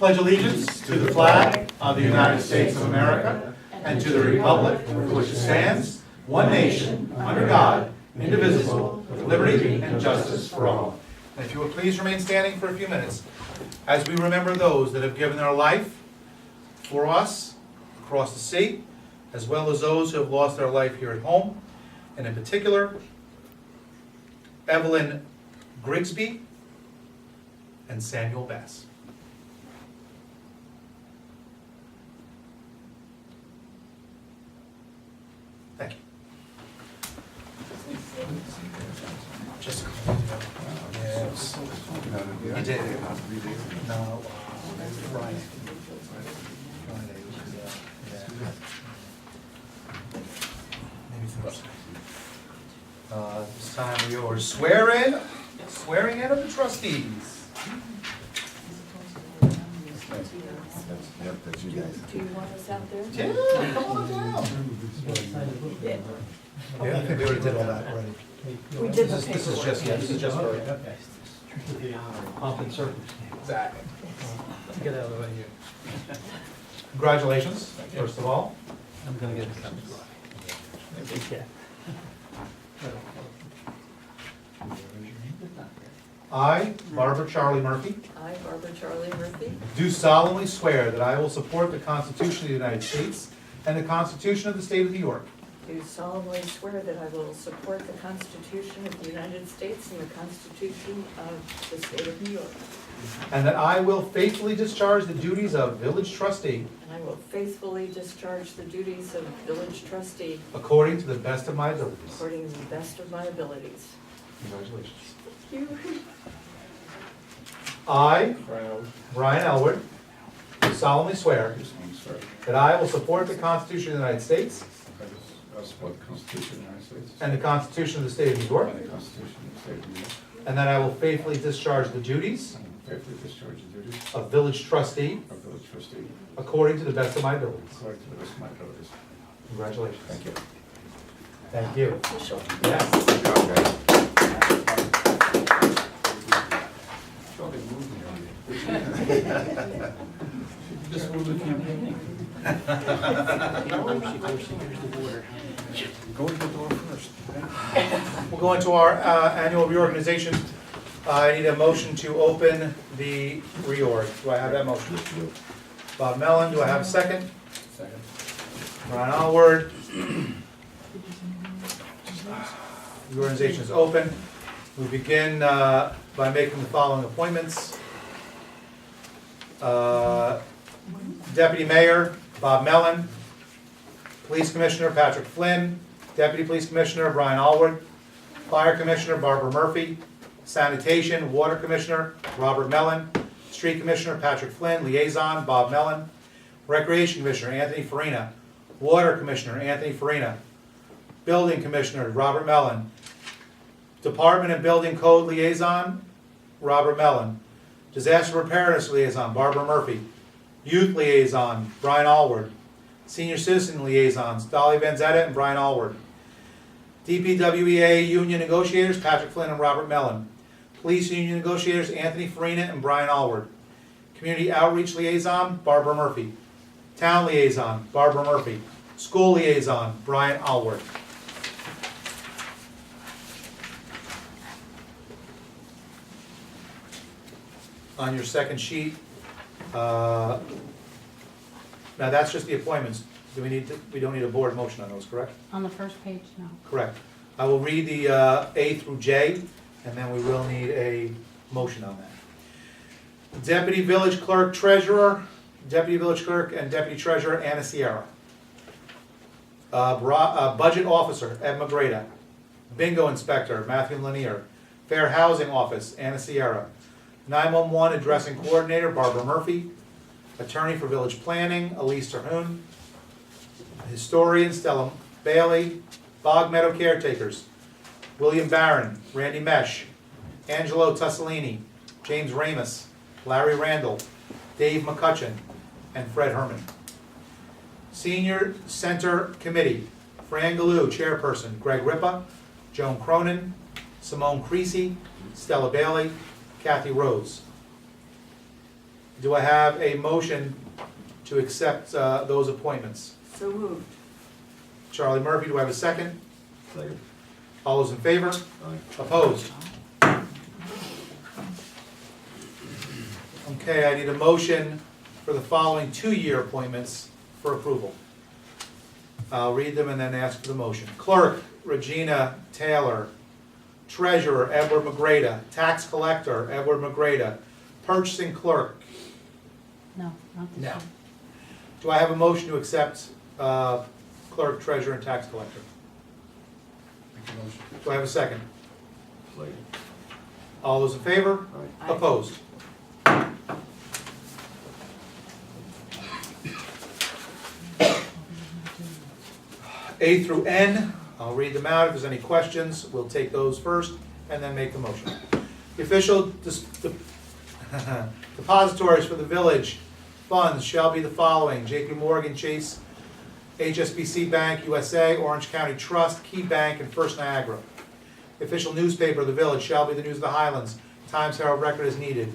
pledge allegiance to the flag of the United States of America and to the republic for which it stands, one nation, under God, indivisible, with liberty and justice for all. And if you would please remain standing for a few minutes as we remember those that have given their life for us across the state, as well as those who have lost their life here at home, and in particular, Evelyn Grigsby and Samuel Bass. Thank you. Just yes. You did. No. Friday. Yeah. Maybe Thursday. This time we are swearing in of the trustees. Yep, that's you guys. Do you want us out there? Yeah, come on down. Yeah, I think we already did all that already. We did the This is paperwork. just, yeah, this is just for. Okay. The honor, pomp and circumstance. Exactly. Get out of the way here. Congratulations, first of all. I'm gonna get a cup. Okay. I, Barbara Charlie Murphy, I, Barbara Charlie Murphy, do solemnly swear that I will support the Constitution of the United States and the Constitution of the State of New York, do solemnly swear that I will support the Constitution of the United States and the Constitution of the State of New York. and that I will faithfully discharge the duties of village trustee And I will faithfully discharge the duties of village trustee according to the best of my abilities. according to the best of my abilities. Congratulations. You. I, Brian Elwood, do solemnly swear that I will support the Constitution of the United States I support the Constitution of the United States and the Constitution of the State of New York, and the Constitution of the State of New York, and that I will faithfully discharge the duties and faithfully discharge the duties of village trustee of village trustee according to the best of my abilities. according to the best of my abilities. Congratulations. Thank you. Thank you. Official. Yes. Good job, guys. Charlie moved me. Just move the campaign. Go to the door first. We'll go into our annual reorganization. I need a motion to open the reorg. Do I have that motion? Bob Mellon, do I have a second? Second. Ron Allward. The organization is open. We begin by making the following appointments. Deputy Mayor, Bob Mellon. Police Commissioner, Patrick Flynn. Deputy Police Commissioner, Brian Allward. Fire Commissioner, Barbara Murphy. Sanitation, Water Commissioner, Robert Mellon. Street Commissioner, Patrick Flynn. Liaison, Bob Mellon. Recreation Commissioner, Anthony Farina. Water Commissioner, Anthony Farina. Building Commissioner, Robert Mellon. Department and Building Code Liaison, Robert Mellon. Disaster Preparedness Liaison, Barbara Murphy. Youth Liaison, Brian Allward. Senior Citizen Liaisons, Dolly Vanzetta and Brian Allward. DPWEA Union Negotiators, Patrick Flynn and Robert Mellon. Police Union Negotiators, Anthony Farina and Brian Allward. Community Outreach Liaison, Barbara Murphy. Town Liaison, Barbara Murphy. School Liaison, Brian Allward. On your second sheet, now that's just the appointments. Do we don't need a board motion on those, correct? On the first page, no. Correct. I will read the A through J, and then we will need a motion on that. Deputy Village Clerk Treasurer, Deputy Village Clerk and Deputy Treasurer Anna Sierra. Budget Officer Ed Magreda. Bingo Inspector Matthew Lanier. Fair Housing Office Anna Sierra. 911 Addressing Coordinator Barbara Murphy. Attorney for Village Planning Elise Terhune. Historian Stella Bailey. Bog Meadow Caretakers William Barron, Randy Mesh, Angelo Tussolini, James Ramus, Larry Randall, Dave McCutcheon, and Fred Herman. Senior Center Committee, Fran Galou, Chairperson, Greg Ripa, Joan Cronin, Simone Creasy, Stella Bailey, Kathy Rose. Do I have a motion to accept those appointments? So moved. Charlie Murphy, do I have a second? Second. All those in favor? Aye. Opposed? Okay, I need a motion for the following two-year appointments for approval. I'll read them and then ask for the motion. Clerk, Regina Taylor. Treasurer, Edward McGrada. Tax Collector, Edward McGrada. Purchasing Clerk. No, not this No. one. Do I have a motion to accept Clerk, Treasurer, and Tax Collector? Make a motion. Do I have a second? Second. All those in favor? Aye. Aye. Opposed? A through N, I'll read them out. If there's any questions, we'll take those first and then make the motion. The official depositories for the village funds shall be the following: JP Morgan Chase, HSBC Bank USA, Orange County Trust, Key Bank, and First Niagara. The official newspaper of the village shall be the News of the Highlands, Times Herald Record as needed.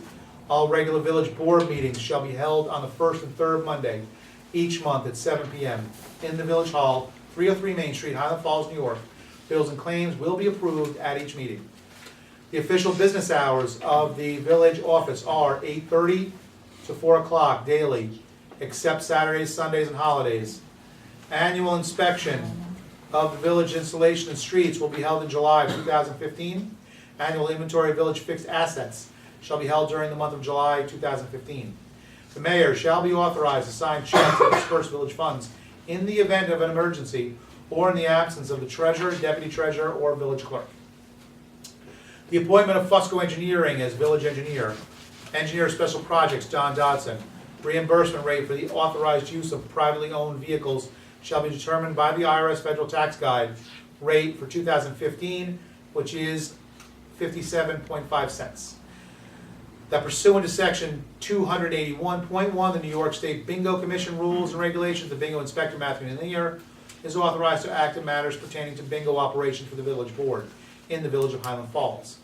All regular village board meetings shall be held on the first and third Monday each month at 7 p.m. in the Village Hall, 303 Main Street, Highland Falls, New York. Bills and claims will be approved at each meeting. The official business hours of the village office are 8:30 to 4 o'clock daily, except Saturdays, Sundays, and holidays. Annual inspection of the village installation and streets will be held in July of 2015. Annual inventory of village fixed assets shall be held during the month of July 2015. The mayor shall be authorized to sign checks and disperse village funds in the event of an emergency or in the absence of the treasurer, deputy treasurer, or village clerk. The appointment of Fusco Engineering as village engineer. Engineer Special Projects, John Dodson. Reimbursement rate for the authorized use of privately owned vehicles shall be determined by the IRS Federal Tax Guide rate for 2015, which is 57.5 cents. That pursuant to section 281.1, the New York State Bingo Commission rules and regulations, the bingo inspector, Matthew Lanier, is authorized to act in matters pertaining to bingo operation for the village board in the village of Highland Falls.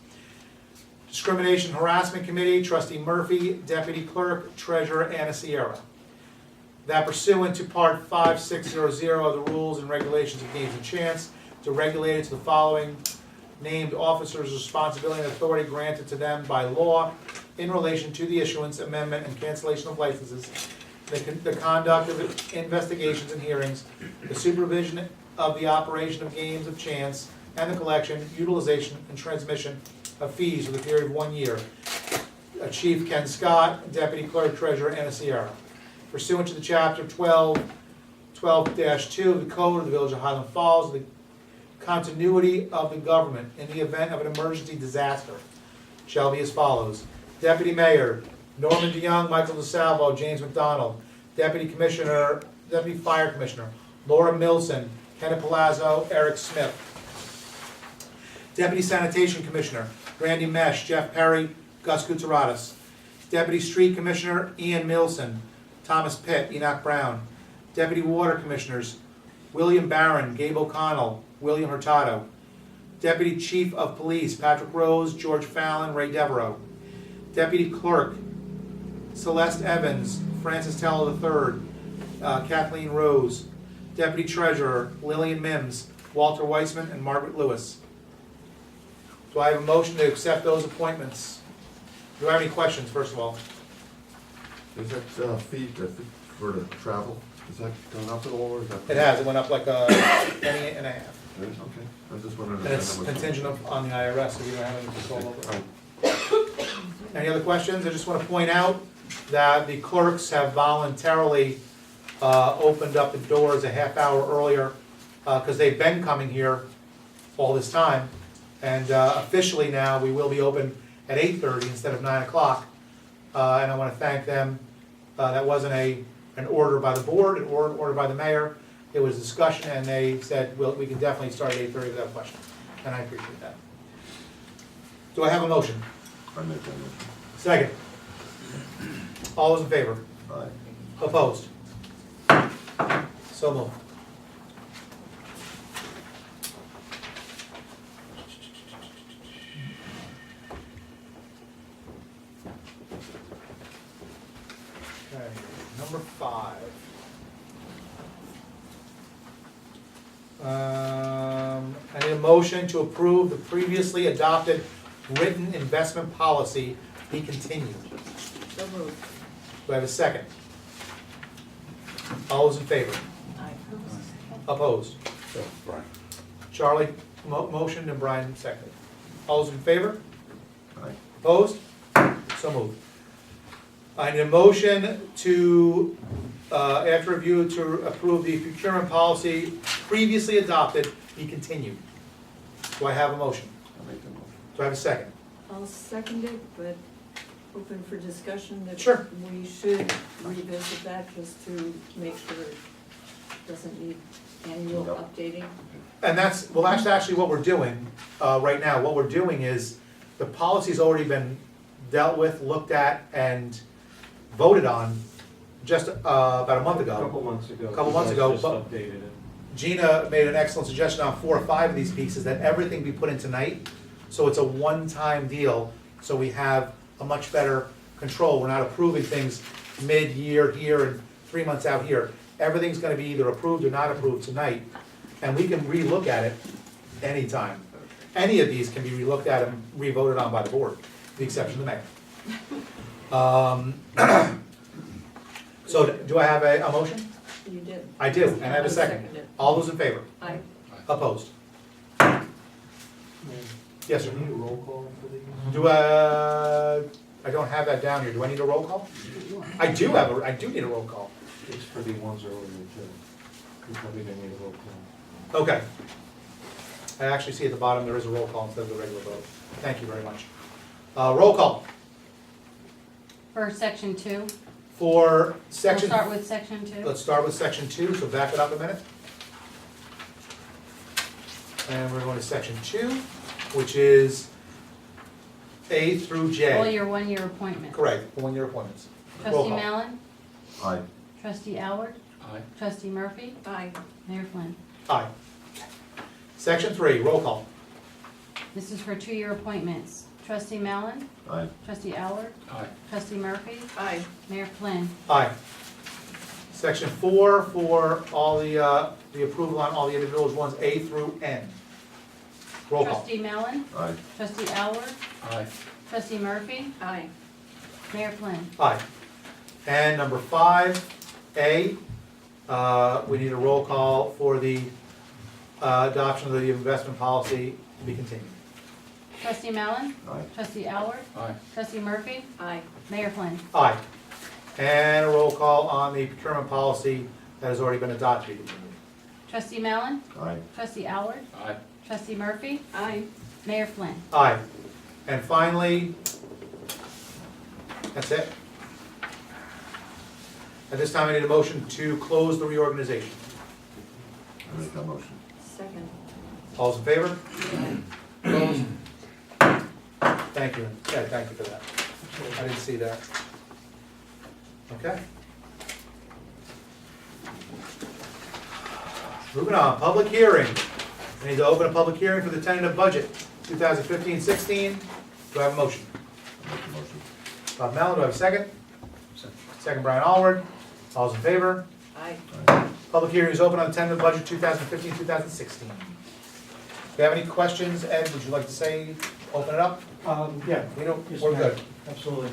Discrimination Harassment Committee, trustee Murphy, deputy clerk, treasurer Anna Sierra. That pursuant to part 5600 of the rules and regulations of Games and Chance, to regulate it to the following named officers' responsibility and authority granted to them by law in relation to the issuance, amendment, and cancellation of licenses, the conduct of investigations and hearings, the supervision of the operation of games of chance, and the collection, utilization, and transmission of fees for the period of 1 year. Chief Ken Scott, Deputy Clerk Treasurer Anna Sierra. Pursuant to the Chapter 12-2 of the Code of the Village of Highland Falls, the continuity of the government in the event of an emergency disaster shall be as follows. Deputy Mayor Norman DeYoung, Michael DeSalvo, James McDonald. Deputy Fire Commissioner Laura Milson, Kenneth Palazzo, Eric Smith. Deputy Sanitation Commissioner Randy Mesh, Jeff Perry, Gus Gutierrez. Deputy Street Commissioner Ian Milson, Thomas Pitt, Enoch Brown. Deputy Water Commissioners William Barron, Gabe O'Connell, William Hurtado. Deputy Chief of Police Patrick Rose, George Fallon, Ray Devereaux. Deputy Clerk Celeste Evans, Francis Teller III, Kathleen Rose. Deputy Treasurer Lillian Mims, Walter Weissman, and Margaret Lewis. Do I have a motion to accept those appointments? Do I have any questions, first of all? Is that fee for the travel, is that gone up at all, or is that? It has, it went up like a penny and a half. It is? Okay, I was just wondering. And it's contingent on the IRS, so we don't have any control over it. Right. Any other questions? I just want to point out that the clerks have voluntarily opened up the doors a half hour earlier because they've been coming here all this time. And officially now, we will be open at 8:30 instead of 9 o'clock. And I want to thank them. That wasn't an order by the board, an order by the mayor. It was discussion, and they said, well, we can definitely start at 8:30 without question. And I appreciate that. Do I have a motion? I make that motion. Second. All those in favor? Aye. Opposed? So moved. number 5. I need a motion to approve the previously adopted written investment policy be continued. So moved. Do I have a second? All those in favor? Aye. Opposed? So, Brian. Charlie motioned and Brian seconded. All those in favor? Aye. Opposed? So moved. I need a motion to, after review, to approve the procurement policy previously adopted be continued. Do I have a motion? I'll make the motion. Do I have a second? I'll second it, but open for discussion that Sure. we should revisit that just to make sure it doesn't need annual Yep. updating. And that's, well, that's actually what we're doing right now. What we're doing is, the policy's already been dealt with, looked at, and voted on just about a month ago. Couple months ago. Couple months ago, Just but- updated it. Gina made an excellent suggestion on 4 or 5 of these pieces, that everything be put in tonight, so it's a one-time deal, so we have a much better control. We're not approving things mid-year here and 3 months out here. Everything's gonna be either approved or not approved tonight, and we can re-look at it anytime. Any of these can be re-looked at and re-voted on by the board, with the exception of the mayor. So do I have a motion? You did. I do, and I have a second. Seconded. All those in favor? Aye. Opposed? Yes, sir. Do you need a roll call for these? Do, I don't have that down here. Do I need a roll call? I do need a roll call. It's for the ones earlier too. You probably don't need a roll call. Okay. I actually see at the bottom there is a roll call instead of the regular vote. Thank you very much. Roll call For section 2, for we'll section. start with section 2. Let's start with section 2, so back it up a minute. And we're going to section 2, which is A through All J. your one-year appointments. Correct, the one-year appointments. Roll Trustee call. Mallon, Aye. trustee Alward, Aye. trustee Murphy, Aye. Mayor Flynn. Aye. Section 3, roll call. This is for 2-year appointments. Trustee Mallon, Aye. trustee Alward, Aye. trustee Murphy, Aye. Mayor Flynn. Aye. Section 4 for all the approval on all the individuals, ones A through N. Roll call. Trustee Mallon, Aye. trustee Alward, Aye. trustee Murphy, Aye. Mayor Flynn. Aye. And number 5A, we need a roll call for the adoption of the investment policy to be continued. Trustee Mallon, Aye. trustee Alward, Aye. trustee Murphy, Aye. Mayor Flynn. Aye. And a roll call on the procurement policy that has already been adopted to be continued. Trustee Mallon, Aye. trustee Alward, Aye. trustee Murphy, Aye. Mayor Flynn. Aye. And finally, that's it. At this time, I need a motion to close the reorganization. I make that motion. Second. All's in favor? Opposed? Thank you. Yeah, thank you for that. I didn't see that. Okay. Moving on, public hearing. I need to open a public hearing for the tentative budget, 2015-16. Do I have a motion? I make the motion. Bob Mellon, do I have a second? Second, Brian Allward. All's in favor? Aye. Aye. Public hearing is open on the tentative budget 2015-2016. Do you have any questions? Ed, would you like to say, open it up? Yeah, We don't, Yes, we're ma'am. good. absolutely.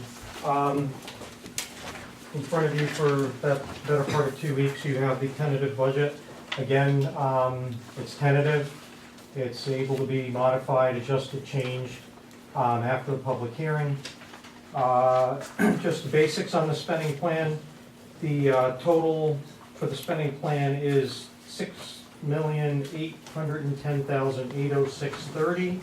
In front of you for that better part of 2 weeks, you have the tentative budget. Again, it's tentative. It's able to be modified, adjusted, changed after the public hearing. Just the basics on the spending plan. The total for the spending plan is $6,810,806.30.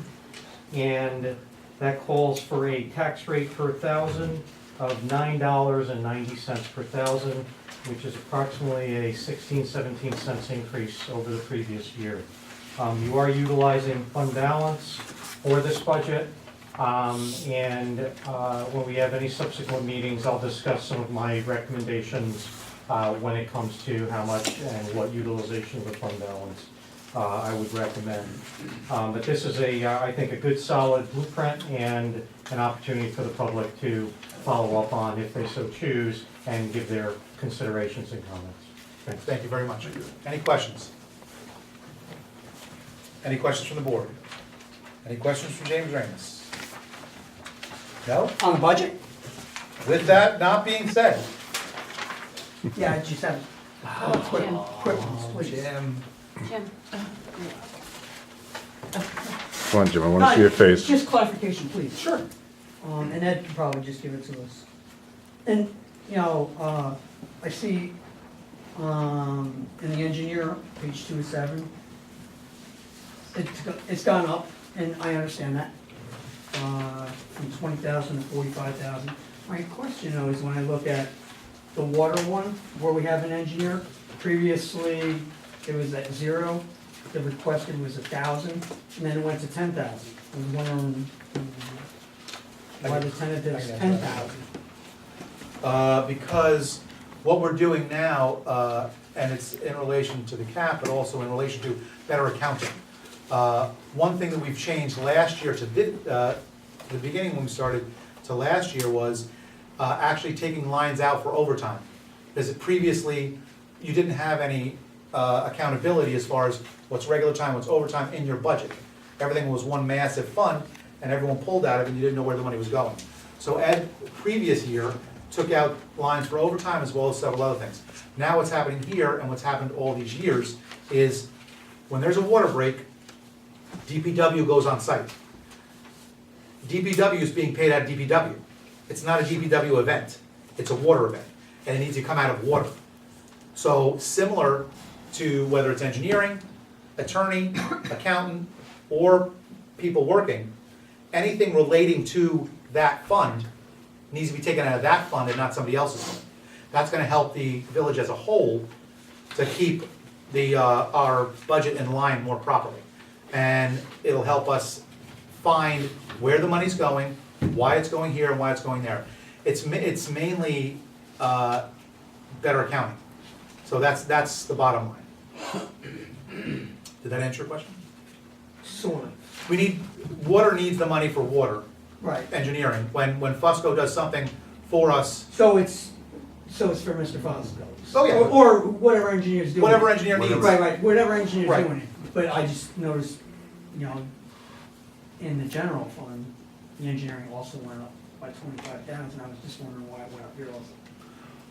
And that calls for a tax rate per thousand of $9.90 per thousand, which is approximately a 17 cents increase over the previous year. You are utilizing fund balance for this budget, and when we have any subsequent meetings, I'll discuss some of my recommendations when it comes to how much and what utilization of the fund balance I would recommend. But this is I think, a good solid blueprint and an opportunity for the public to follow up on if they so choose, and give their considerations and comments. Thanks. Thank you very much. Any questions? Any questions from the board? Any questions from James Ramus? No? On the budget? With that not being said, Yeah, I just have quick ones, please. Jim, Come on, Jim, I want to see your face. Just clarification, please. sure. And Ed can probably just give it to us. And, you know, I see, in the engineer, page 2 of 7, it's gone up, and I understand that, from 20,000 to 45,000. My question though is when I look at the water one, where we have an engineer, previously it was at 0, the requested was 1,000, and then it went to 10,000. I was wondering why the tentative is 10,000. Because what we're doing now, and it's in relation to the cap, but also in relation to better accounting. One thing that we've changed last year to the beginning when we started to last year was actually taking lines out for overtime. Because previously, you didn't have any accountability as far as what's regular time, what's overtime in your budget. Everything was one massive fund, and everyone pulled out of it, and you didn't know where the money was going. So Ed, previous year, took out lines for overtime as well as several other things. Now what's happening here, and what's happened all these years, is when there's a water break, DPW goes on site. DPW is being paid out of DPW. It's not a DPW event, it's a water event, and it needs to come out of water. So similar to whether it's engineering, attorney, accountant, or people working, anything relating to that fund needs to be taken out of that fund and not somebody else's fund. That's gonna help the village as a whole to keep our budget in line more properly. And it'll help us find where the money's going, why it's going here and why it's going there. It's mainly better accounting. So that's the bottom line. Did that answer your question? Sort of. Water needs the money for water, Right. engineering. When Fusco does something for us, So it's for Mr. Fosco. Oh, yeah. Or whatever engineer's doing. whatever engineer needs. Right, whatever engineer's Right. doing it. But I just noticed, you know, in the general fund, the engineering also went up by 25,000. I was just wondering why it went up here also.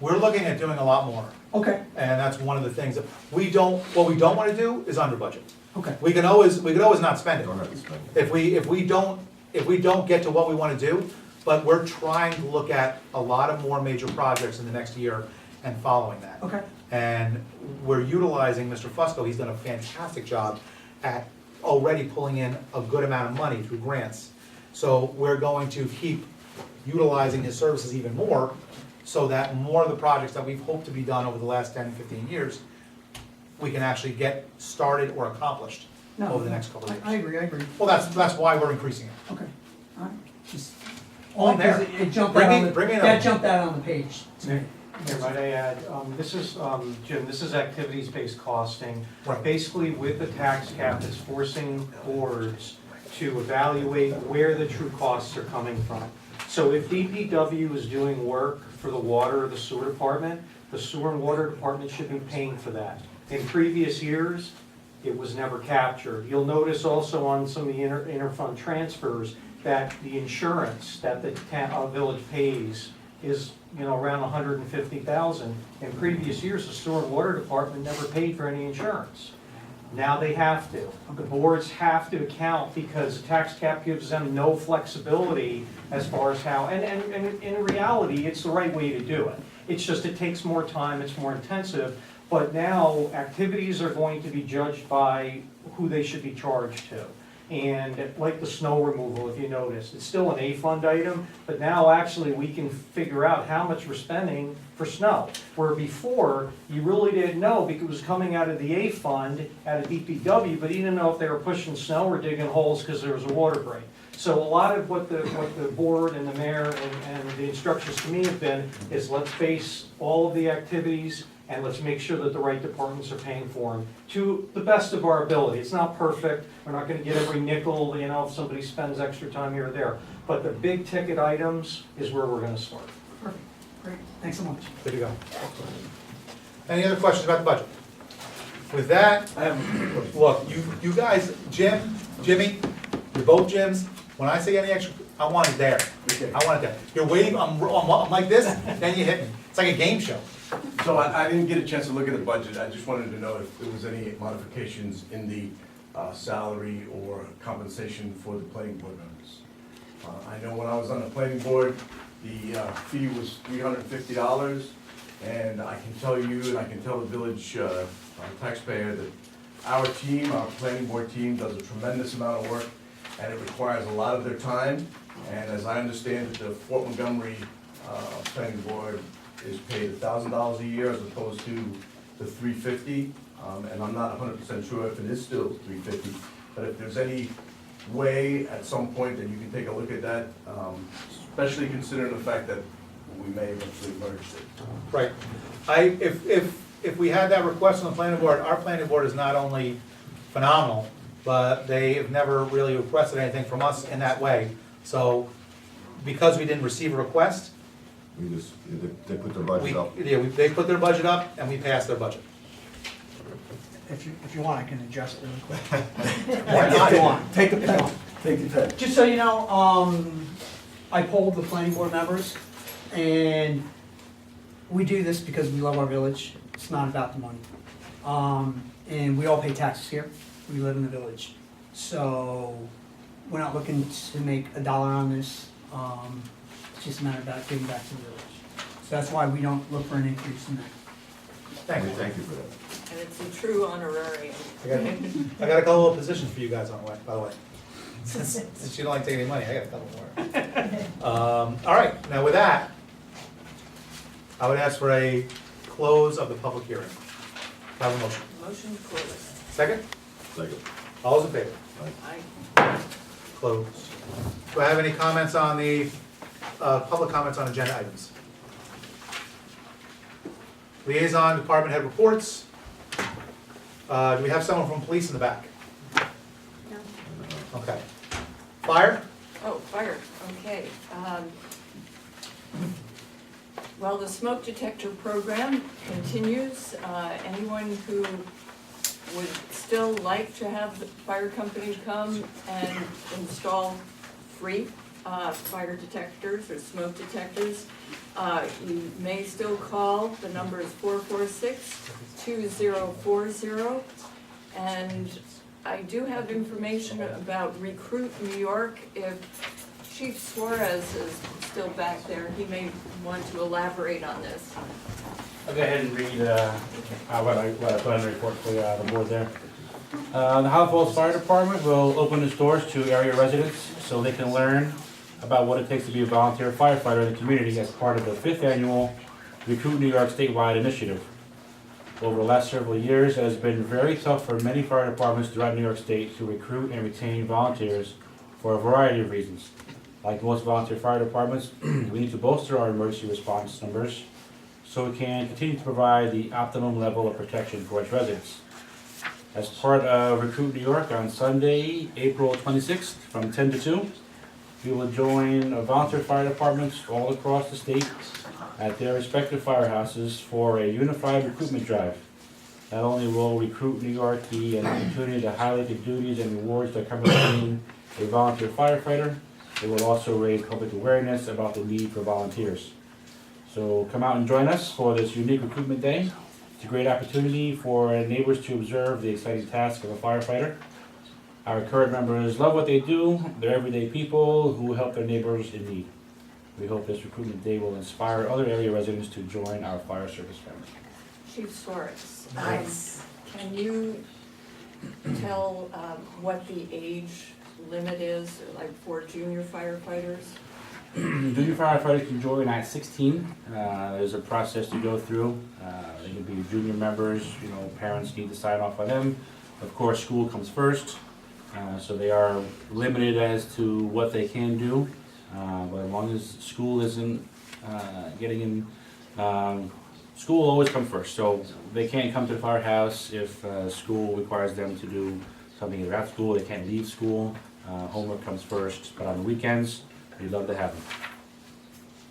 We're looking at doing a lot more, Okay, and that's one of the things that what we don't wanna do is under budget. okay. We can always not spend it. Don't have to spend it. If we don't get to what we wanna do, but we're trying to look at a lot of more major projects in the next year and following that. Okay. And we're utilizing Mr. Fusco, he's done a fantastic job at already pulling in a good amount of money through grants. So we're going to keep utilizing his services even more, so that more of the projects that we've hoped to be done over the last 10, 15 years, we can actually get started or accomplished No, over the next couple of years. I agree. Well, that's why we're increasing it. Okay, all right. Just, On there. because it jumped Bring out me- on the, bring me that another. jumped out on the page to me. Here, might I add, this is, Jim, this is activities-based costing. Right. Basically, with the tax cap, it's forcing boards to evaluate where the true costs are coming from. So if DPW is doing work for the water or the sewer department, the sewer and water department should be paying for that. In previous years, it was never captured. You'll notice also on some of the inter-fund transfers that the insurance that the village pays is, around $150,000. In previous years, the sewer and water department never paid for any insurance. Now they have to. The boards have to account because the tax cap gives them no flexibility as far as how, and in reality, it's the right way to do it. It's just, it takes more time, it's more intensive, but now activities are going to be judged by who they should be charged to. And like the snow removal, if you notice, it's still an A fund item, but now actually we can figure out how much we're spending for snow. Where before, you really didn't know because it was coming out of the A fund, out of DPW, but you didn't know if they were pushing snow or digging holes because there was a water break. So a lot of what the board and the mayor and the instructions to me have been is let's base all of the activities and let's make sure that the right departments are paying for them to the best of our ability. It's not perfect. We're not going to get every nickel, if somebody spends extra time here or there. But the big ticket items is where we're going to start. Great, thanks so much. Good to go. Any other questions about the budget? With that, I have, look, you guys, Jimmy, you're both Jims, when I say any extra, I want it there. okay. I want it there. You're waiting, I'm like this, then you hit me. It's like a game show. So I didn't get a chance to look at the budget, I just wanted to know if there was any modifications in the salary or compensation for the planning board members. I know when I was on the planning board, the fee was $350, and I can tell you, and I can tell the village taxpayer that our team, our planning board team, does a tremendous amount of work, and it requires a lot of their time, and as I understand it, the Fort Montgomery planning board is paid $1,000 a year as opposed to the $350, and I'm not 100% sure if it is still $350, but if there's any way at some point that you can take a look at that, especially considering the fact that we may eventually merge it. Right. If we had that request on the planning board, our planning board is not only phenomenal, but they have never really requested anything from us in that way. So, because we didn't receive a request, We just, they put their budget up. they put their budget up and we passed their budget. If you want, I can adjust it really quick. Why not? If you want. Take the If you pen, want. take the pen. Just so you know, I polled the planning board members, and we do this because we love our village. It's not about the money. And we all pay taxes here. We live in the village. So we're not looking to make a dollar on this. It's just a matter about giving back to the village. So that's why we don't look for an increase in that. Thank you. Thank you for that. And it's a true honorarium. I got a couple of positions for you guys on the way, by the way. Since you don't like taking any money, I got a couple more. All right, now with that, I would ask for a close of the public hearing. Have a motion. Motion closed. Second? Second. All those in favor? Aye. Closed. Do I have any comments on the, public comments on agenda items? Liaison department head reports. Do we have someone from police in the back? No. Okay. Fire? Oh, fire, okay. Well, the smoke detector program continues. Anyone who would still like to have the fire company come and install free fire detectors or smoke detectors, you may still call. The number is 446-2040. And I do have information about Recruit New York. If Chief Suarez is still back there, he may want to elaborate on this. I'll go ahead and read what I put on the report for the board there. The High Falls Fire Department will open its doors to area residents so they can learn about what it takes to be a volunteer firefighter in the community as part of the 5th annual Recruit New York statewide initiative. Over the last several years, it has been very tough for many fire departments throughout New York State to recruit and retain volunteers for a variety of reasons. Like most volunteer fire departments, we need to bolster our emergency response numbers so we can continue to provide the optimum level of protection for its residents. As part of Recruit New York on Sunday, April 26th from 10 to 2, we will join volunteer fire departments all across the state at their respective firehouses for a unified recruitment drive. Not only will Recruit New York be an opportunity to highlight the duties and rewards that come with being a volunteer firefighter, it will also raise public awareness about the need for volunteers. So come out and join us for this unique recruitment day. It's a great opportunity for neighbors to observe the exciting task of a firefighter. Our current members love what they do. They're everyday people who help their neighbors in need. We hope this recruitment day will inspire other area residents to join our fire service family. Chief Suarez. Nice. Can you tell what the age limit is, like for junior firefighters? Junior firefighters can join at 16. There's a process to go through. They can be junior members, parents need to sign off on them. Of course, school comes first, so they are limited as to what they can do. But as long as school isn't getting in, school will always come first. So they can't come to the firehouse if school requires them to do something either at school. They can't leave school. Homework comes first. But on the weekends, we'd love to have them.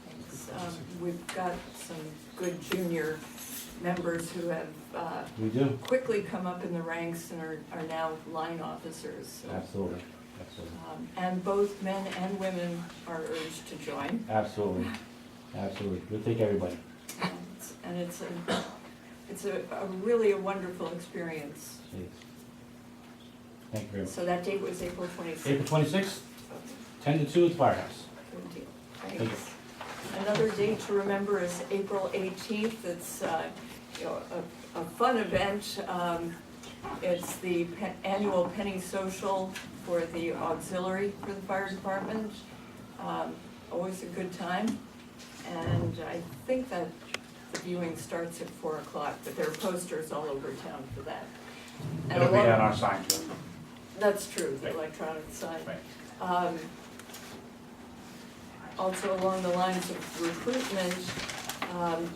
Thanks. we've got some good junior members who have We do, quickly come up in the ranks and are now line officers. So, absolutely, absolutely, and both men and women are urged to join. absolutely, absolutely. We'll take everybody. And it's a really a wonderful experience. Please. Thank you very much. So that date was April 26th. April 26th, 10 to 2 at the firehouse. Good deal. Thank you. Thanks. Another date to remember is April 18th. It's you know, a fun event. It's the annual penny social for the auxiliary for the fire department. Always a good time. And I think that the viewing starts at 4 o'clock, but there are posters all over town for that. And It'll be along- on our sign too. That's true, the Right. electronic sign. Right. Also along the lines of recruitment,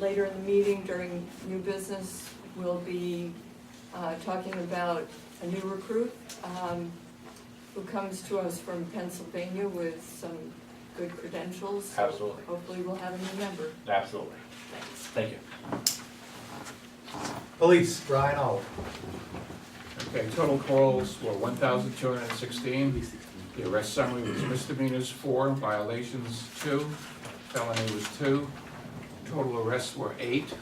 later in the meeting during new business, we'll be talking about a new recruit who comes to us from Pennsylvania with some good credentials. So Absolutely. hopefully we'll have a new member. Absolutely. Thanks. Thank you. Police, Brian Oliver. Okay, total calls were 1,216. The arrest summary was misdemeanors 4, violations 2, felony was 2. Total arrests were 8.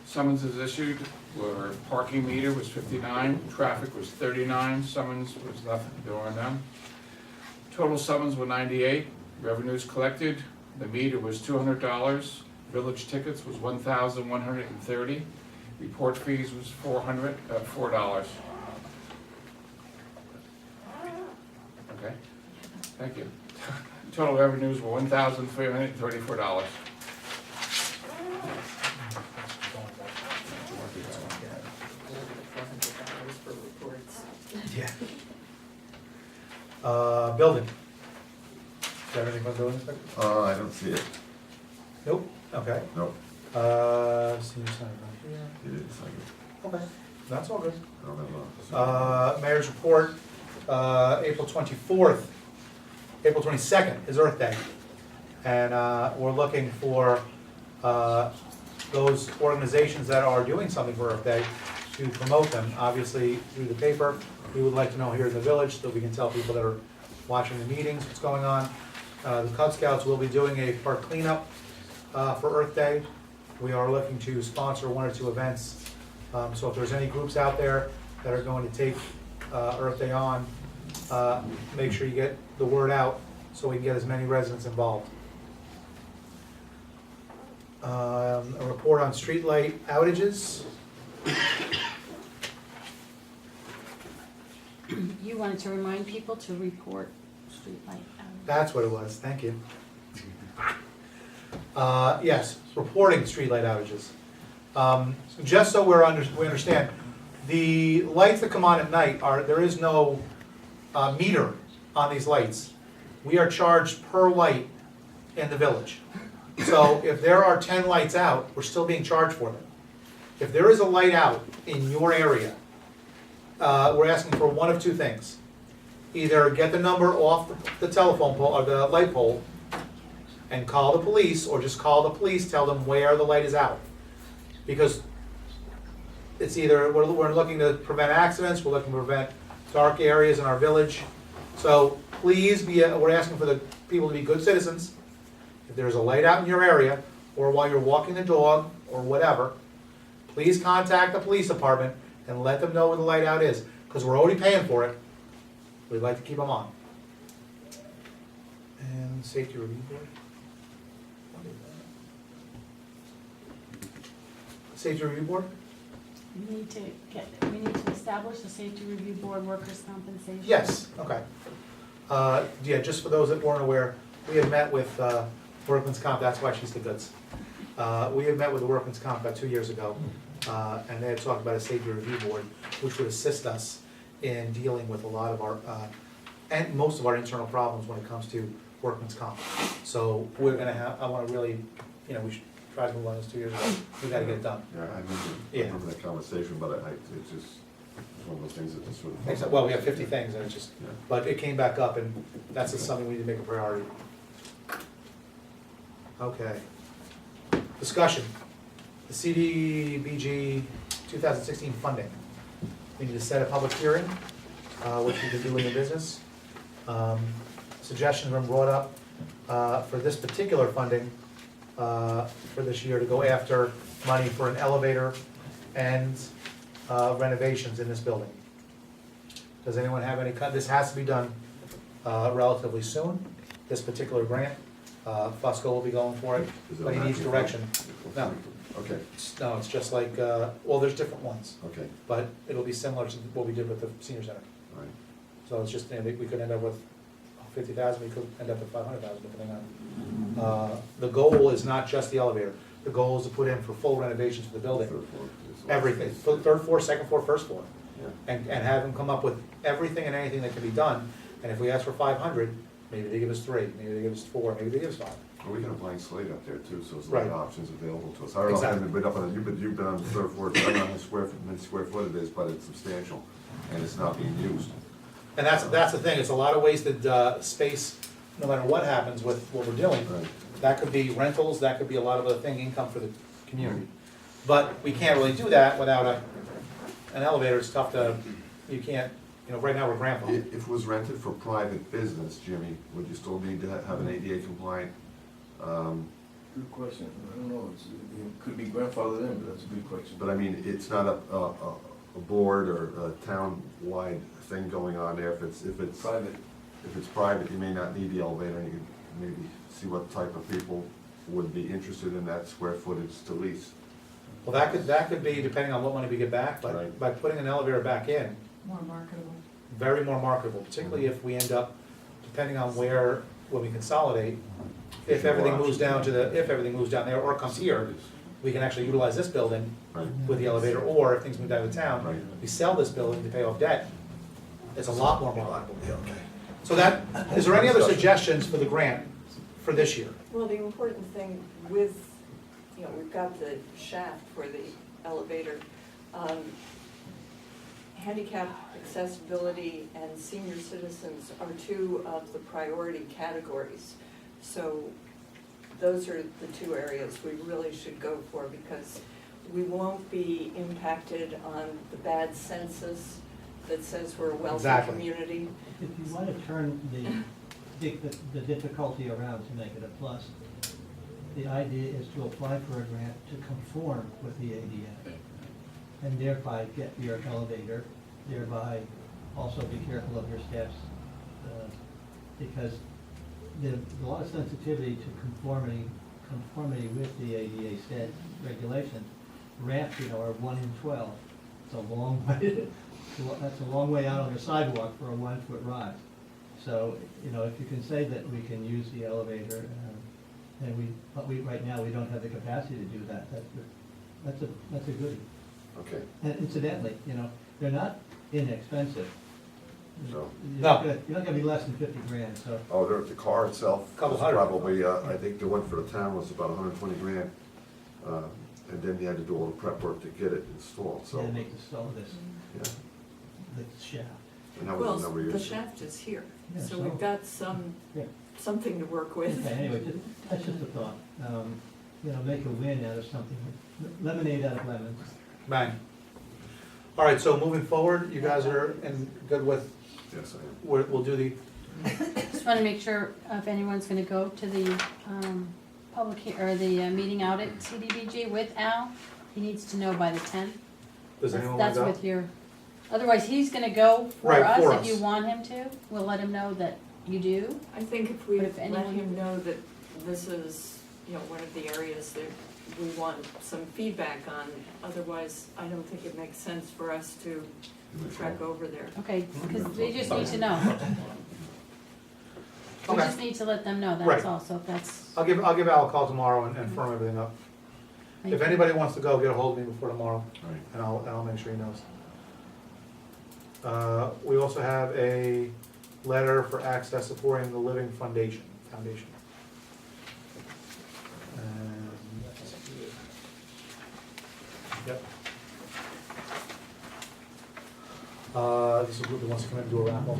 Summonses issued were parking meter was 59, traffic was 39, summons was nothing, there were none. Total summons were 98, revenues collected, the meter was $200, village tickets was 1,130, report fees was $4. Okay, thank you. Total revenues were $1,334. For reports. Yeah. Building. Do you have anything on building inspector? I don't see it. Nope, okay. Nope, Senior center right here. it is, Okay, that's all good. I don't have a. Mayor's report, April 24th, April 22nd is Earth Day. And we're looking for those organizations that are doing something for Earth Day to promote them, obviously through the paper. We would like to know here in the village so we can tell people that are watching the meetings what's going on. The Cub Scouts will be doing a park cleanup for Earth Day. We are looking to sponsor 1 or 2 events. So if there's any groups out there that are going to take Earth Day on, make sure you get the word out so we can get as many residents involved. A report on streetlight outages. You wanted to remind people to report streetlight outage. That's what it was, thank you. Yes, reporting streetlight outages. Just so we understand, the lights that come on at night there is no meter on these lights. We are charged per light in the village. So if there are 10 lights out, we're still being charged for them. If there is a light out in your area, we're asking for one of 2 things. Either get the number off the telephone pole or the light pole and call the police, or just call the police, tell them where the light is out. Because it's either, we're looking to prevent accidents, we're looking to prevent dark areas in our village. So please we're asking for the people to be good citizens. If there's a light out in your area, or while you're walking the dog, or whatever, please contact the police department and let them know where the light out is, because we're already paying for it. We'd like to keep them on. And safety review board? Safety review board? We need to establish a safety review board, workers' compensation. Yes, okay. Yeah, just for those that weren't aware, we had met with Workman's Comp, that's why she's the goods. We had met with the Workman's Comp about 2 years ago, and they had talked about a safety review board, which would assist us in dealing with a lot of our, and most of our internal problems when it comes to Workman's Comp. So we're gonna have, I wanna really, we should try to move on this 2 years ago, we gotta get it done. Yeah, I remember that conversation, but it's just, it's one of those things that just sort of. Except, well, we have 50 things, and it's just, Yeah. but it came back up, and that's just something we need to make a priority. Okay. Discussion, the CDBG 2016 funding. We need to set a public hearing, which we can do in the business. Suggestions were brought up for this particular funding for this year to go after money for an elevator and renovations in this building. Does anyone have any, this has to be done relatively soon, this particular grant. Fusco will be going for it, Is it but he needs matching direction. fund? No, Okay, no, it's just like, well, there's different ones, okay, but it'll be similar to what we did with the senior center. all right. So it's just, we could end up with 50,000, we could end up with 500,000, depending on. The goal is not just the elevator, the goal is to put in for full renovations for the building, Third floor is the last everything, phase. third floor, second floor, first floor. Yeah. And have them come up with everything and anything that can be done, and if we ask for 500, maybe they give us 3, maybe they give us 4, maybe they give us 5. Well, we got a blank slate up there too, so there's a lot of Right. options available to us. I don't know, I haven't been up on, you've been on the third floor, I don't know how square foot it is, but it's substantial, and it's not being used. And that's the thing, it's a lot of wasted space, no matter what happens with what we're doing. Right. That could be rentals, that could be a lot of other thing, income for the community. But we can't really do that without an elevator, it's tough to, you can't, right now we're grandfathered. If it was rented for private business, Jimmy, would you still need to have an ADA compliant? Good question. I don't know, it could be grandfathered in, but that's a good question. But I mean, it's not a board or a town-wide thing going on there. If it's Private. If it's private, you may not need the elevator, and you can maybe see what type of people would be interested in that square footage to lease. Well, that could be depending on what money we get back, but Right. by putting an elevator back in, More marketable. very more marketable, particularly if we end up, depending on when we consolidate, if everything moves down there or comes here, we can actually utilize this building Right. with the elevator, or if things move out of town, Right. we sell this building to pay off debt. It's a lot more marketable. So is there any other suggestions for the grant for this year? Well, the important thing with, we've got the shaft for the elevator. Handicap accessibility and senior citizens are 2 of the priority categories. So those are the 2 areas we really should go for, because we won't be impacted on the bad census that says we're a wealthy Exactly. community. If you want to turn the difficulty around to make it a plus, the idea is to apply for a grant to conform with the ADA, and thereby get your elevator, thereby also be careful of your steps, because there's a lot of sensitivity to conformity with the ADA stat regulations. Ramps, are 1 in 12. It's a long way, that's a long way out on the sidewalk for a 1-foot rise. So, if you can say that we can use the elevator, but right now, we don't have the capacity to do that, that's a goodie. Okay, And incidentally, they're not inexpensive. so, No. You're not gonna be less than 50 grand, so. the car itself Couple was hundred. probably, I think the one for the town was about 120 grand. And then you had to do all the prep work to get it installed, so, Yeah, make the stall this, yeah. the shaft. And that Well, was a number of the years ago. shaft is here, Yeah, so so- we've got Yeah. something to work with. Okay, anyway, that's just a thought. Make a win out of something, lemonade out of lemons. Bang. All right, so moving forward, you guys are good with, Yes, I am. we'll do the, Just want to make sure if anyone's going to go to the the meeting out at CDBG with Al, he needs to know by the 10th. does anyone want That's to go? with your, otherwise he's going to go for Right, for us if us. you want him to. We'll let him know that you do. I think if we But if let anyone- him know that this is, one of the areas that we want some feedback on, otherwise I don't think it makes sense for us to trek over there. Okay, because they just need to know. We Okay. just need to let them know, Right. that's all, so if that's. I'll give Al a call tomorrow and firm everything up. thank If you. anybody wants to go, get a hold of me before tomorrow, All right. and I'll make sure he knows. We also have a letter for access supporting the Living Foundation. And- Yep. This is a group that wants to come in and do a raffle.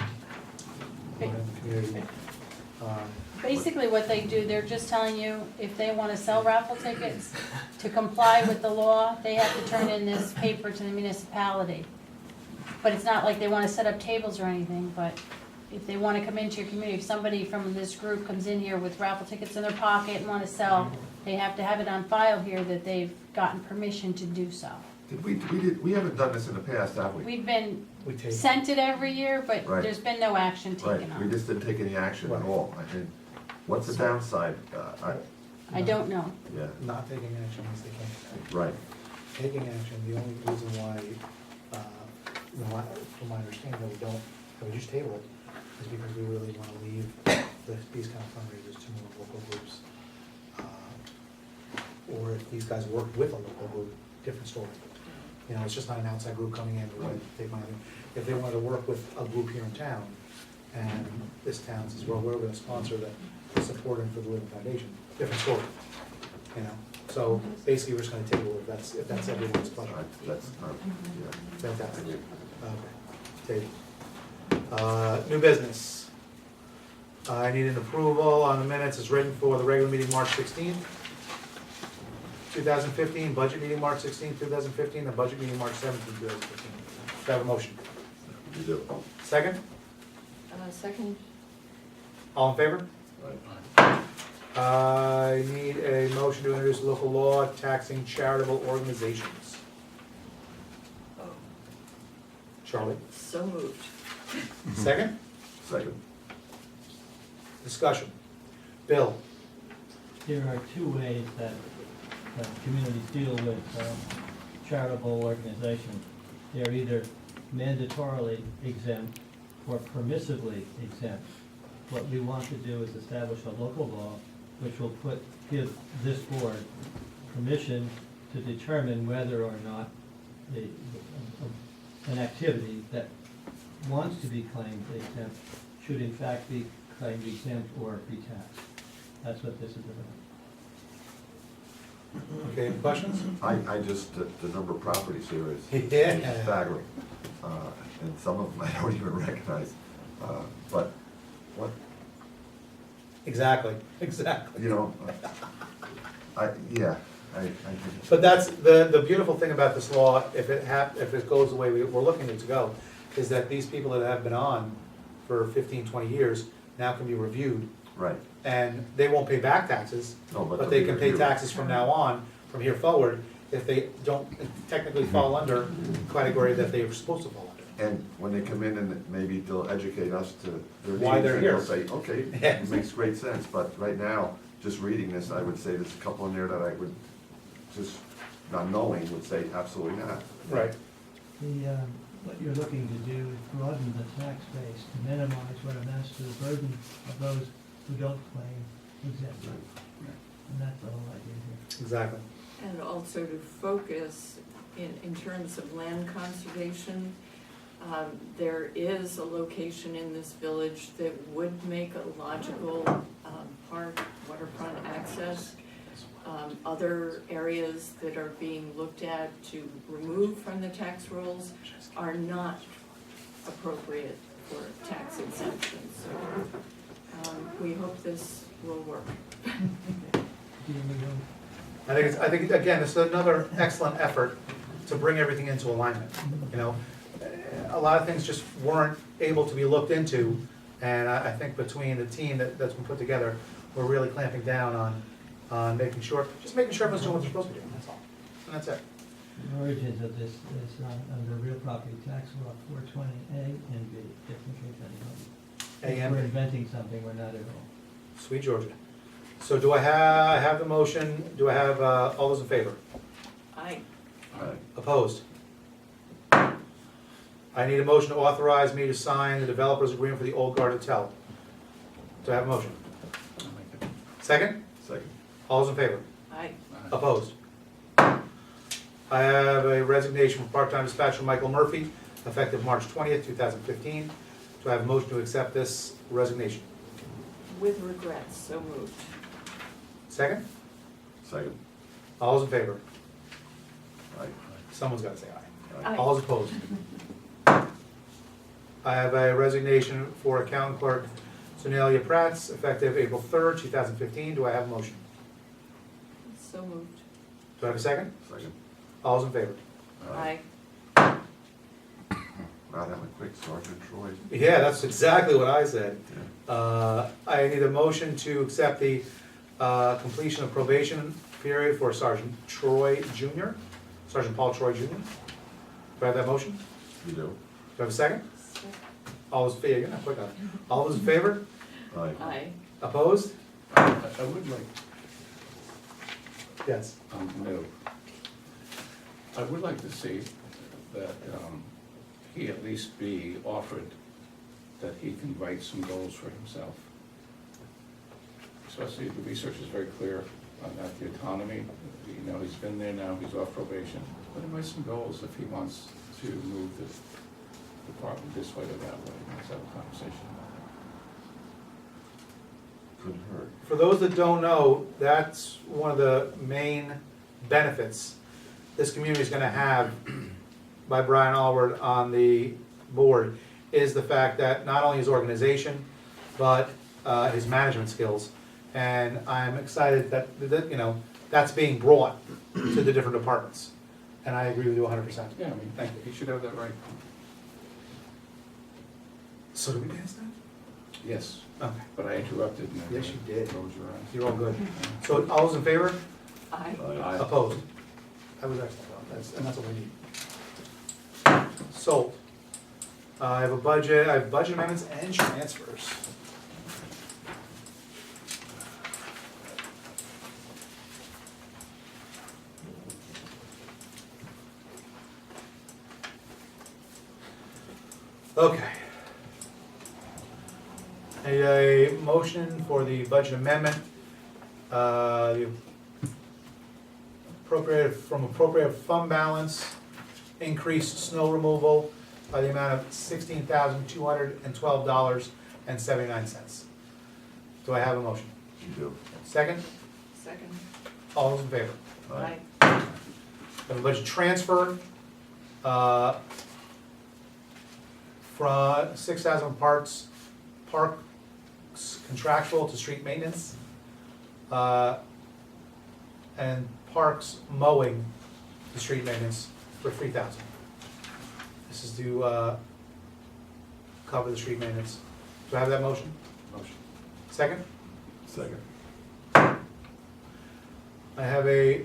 Okay. in the community. Basically what they do, they're just telling you, if they wanna sell raffle tickets, to comply with the law, they have to turn in this paper to the municipality. But it's not like they wanna set up tables or anything, but if they wanna come into your community, if somebody from this group comes in here with raffle tickets in their pocket and wanna sell, they have to have it on file here that they've gotten permission to do so. We haven't done this in the past, have we? We've been We take, sent it every year, but Right. there's been no action Right, taken we on it. just didn't take any action at all. I think, what's the downside? I don't know. Yeah, not taking action means they can't. right. Taking action, the only reason why, from my understanding, that we just table it, is because we really want to leave these kind of fundraisers to more local groups. Or if these guys work with a local group, different story. You know, it's just not an outside group coming in to take money. If they wanted to work with a group here in town, and this town says, well, we're gonna sponsor the supporting for the Living Foundation, different story. You know, so basically, we're just gonna table it, if that's everyone's pleasure. That's not, yeah. Fantastic. Okay, table. New business. I need an approval on the minutes as written for the regular meeting March 16th, 2015, budget meeting March 16th, 2015, the budget meeting March 17th, 2015. Do I have a motion? You do. Second? Second, All in favor? Right. I need a motion to introduce local law taxing charitable organizations. Charlie? so moved. Second? Second. Discussion. Bill? There are two ways that communities deal with charitable organizations. They're either mandatorily exempt or permissively exempt. What we want to do is establish a local law which will give this board permission to determine whether or not an activity that wants to be claimed exempt should in fact be claimed exempt or be taxed. That's what this is about. Okay, any questions? I just, the number of properties here is Yeah. staggering. And some of them I don't even recognize. But what, Exactly. you know, I think. But that's, the beautiful thing about this law, if it goes the way we're looking it to go, is that these people that have been on for 15, 20 years now can be reviewed, Right. and they won't pay back taxes, No, but they can pay taxes from now on, from here forward, if they don't technically fall under the category that they were supposed to fall under. And when they come in and maybe they'll educate us to their Why needs, they're and here. they'll say, okay, Yeah. it makes great sense, but right now, just reading this, I would say there's a couple in there that I would, just not knowing, would say absolutely not. Right. What you're looking to do is broaden the tax base to minimize what amounts to the burden of those who don't claim exemption. And that's the whole idea here. Exactly. And also to focus in terms of land conservation. There is a location in this village that would make a logical park, waterfront access. Other areas that are being looked at to remove from the tax rolls are not appropriate for tax exemption. So we hope this will work. I think, again, this is another excellent effort to bring everything into alignment, you know? A lot of things just weren't able to be looked into, and I think between the team that's been put together, we're really clamping down on making sure everyone's doing what they're supposed to be doing, that's all. And that's it. The origins of this is under real property tax law 420A and B, just in case anybody. A and We're B. inventing something we're not at all. Sweet Georgia. So do I have the motion, do I have, all those in favor? Aye. Opposed? I need a motion to authorize me to sign the developer's agreement for the Old Guard Hotel. Do I have a motion? I'll make it. Second? Second. All those in favor? Aye. Opposed? I have a resignation from part-time dispatcher Michael Murphy, effective March 20th, 2015. Do I have a motion to accept this resignation? With regrets, so moved. Second? Second. All those in favor? Aye. Someone's got to say aye. Aye. All those opposed? I have a resignation for accountant clerk Sonelia Prats, effective April 3rd, 2015. Do I have a motion? So moved. Do I have a second? Second. All's in favor? Aye. Wow, that went quick, Sergeant Troy. Yeah, that's exactly what I said. Yeah. I need a motion to accept the completion of probation period for Sergeant Troy Jr., Sergeant Paul Troy Jr. Do I have that motion? You do? Do I have a second? All those, yeah, you're not quick enough. All those in favor? Aye. Aye. Opposed? I would like, Yes. no. I would like to see that he at least be offered that he can write some goals for himself. Especially the research is very clear on that, the autonomy, you know, he's been there now, he's off probation. Let him write some goals if he wants to move the department this way or that way. Let's have a conversation about that. Couldn't hurt. For those that don't know, that's one of the main benefits this community is gonna have by Brian Allward on the board, is the fact that not only his organization, but his management skills. And I'm excited that, you know, that's being brought to the different departments. And I agree with you 100%. Yeah, I mean, Thank you. he should have that right. So do we pass that? Yes, Okay, but I interrupted and. Yes, you did. Rolled your eyes. you're all good. So all those in favor? Aye. Aye. Opposed? That was excellent, and that's what we need. Sold. I have budget amendments and transfers. Okay. A motion for the budget amendment. The appropriate fund balance, increased snow removal by the amount of $16,212.79. Do I have a motion? You do. Second? Second. All those in favor? Aye. Have a budget transfer, from 6,000 parks contractual to street maintenance, and parks mowing to street maintenance for 3,000. This is to cover the street maintenance. Do I have that motion? Motion. Second? Second. I have a